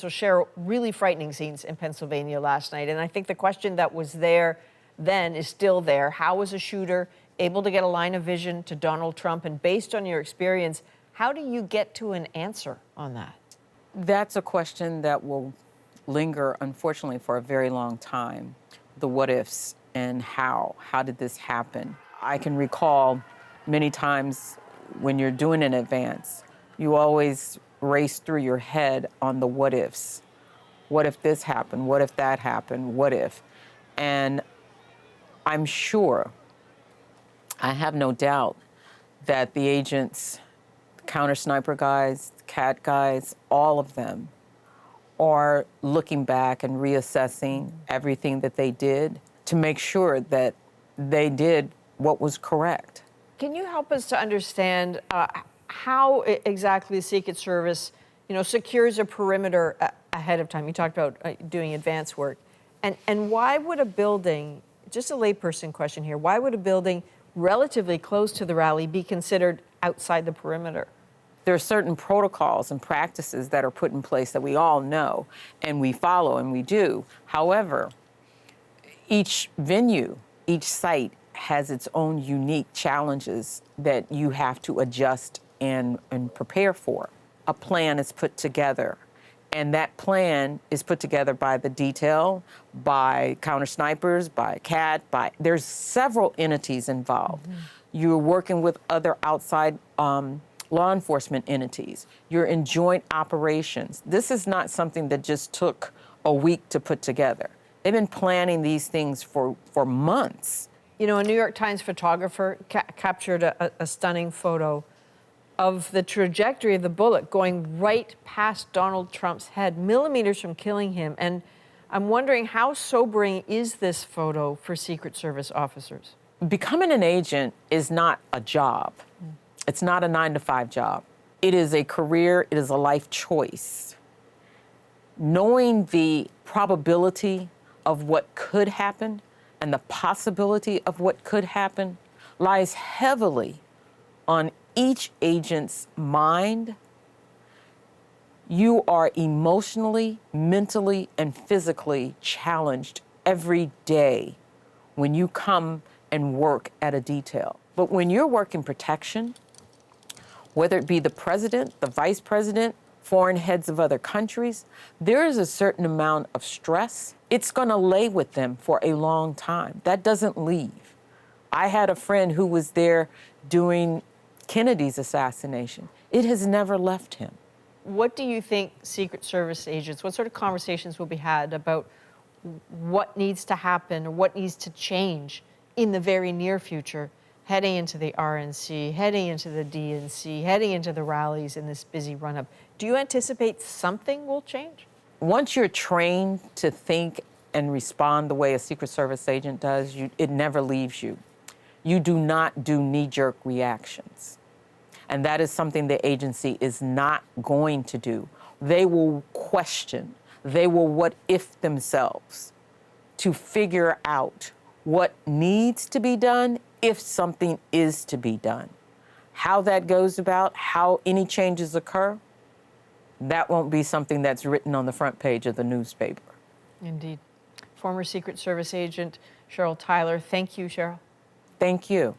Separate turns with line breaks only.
So Cheryl, really frightening scenes in Pennsylvania last night. And I think the question that was there then is still there. How was a shooter able to get a line of vision to Donald Trump? And based on your experience, how do you get to an answer on that?
That's a question that will linger, unfortunately, for a very long time. The what ifs and how. How did this happen? I can recall many times when you're doing an advance, you always race through your head on the what ifs. What if this happened? What if that happened? What if? And I'm sure, I have no doubt, that the agents, counter sniper guys, CAT guys, all of them are looking back and reassessing everything that they did to make sure that they did what was correct.
Can you help us to understand how exactly the Secret Service, secures a perimeter ahead of time? You talked about doing advance work. And why would a building, just a layperson question here, why would a building relatively close to the rally be considered outside the perimeter?
There are certain protocols and practices that are put in place that we all know and we follow and we do. However, each venue, each site has its own unique challenges that you have to adjust and prepare for. A plan is put together, and that plan is put together by the detail, by counter snipers, by CAT, there's several entities involved. Mm-hmm. You're working with other outside law enforcement entities. You're in joint operations. This is not something that just took a week to put together. They've been planning these things for months.
A New York Times photographer captured a stunning photo of the trajectory of the bullet going right past Donald Trump's head, millimeters from killing him. And I'm wondering, how sobering is this photo for Secret Service officers?
Becoming an agent is not a job. It's not a 9-to-5 job. It is a career, it is a life choice. Knowing the probability of what could happen and the possibility of what could happen lies heavily on each agent's mind. You are emotionally, mentally, and physically challenged every day when you come and work at a detail. But when you're working protection, whether it be the president, the vice president, foreign heads of other countries, there is a certain amount of stress. It's going to lay with them for a long time. That doesn't leave. I had a friend who was there doing Kennedy's assassination. It has never left him.
What do you think Secret Service agents, what sort of conversations will be had about what needs to happen or what needs to change in the very near future, heading into the RNC, heading into the DNC, heading into the rallies in this busy run-up? Do you anticipate something will change?
Once you're trained to think and respond the way a Secret Service agent does, it never leaves you. You do not do knee-jerk reactions. And that is something the agency is not going to do. They will question, they will what-if themselves to figure out what needs to be done if something is to be done. How that goes about, how any changes occur, that won't be something that's written on the front page of the newspaper.
Indeed. Former Secret Service agent Cheryl Tyler. Thank you, Cheryl.
Thank you.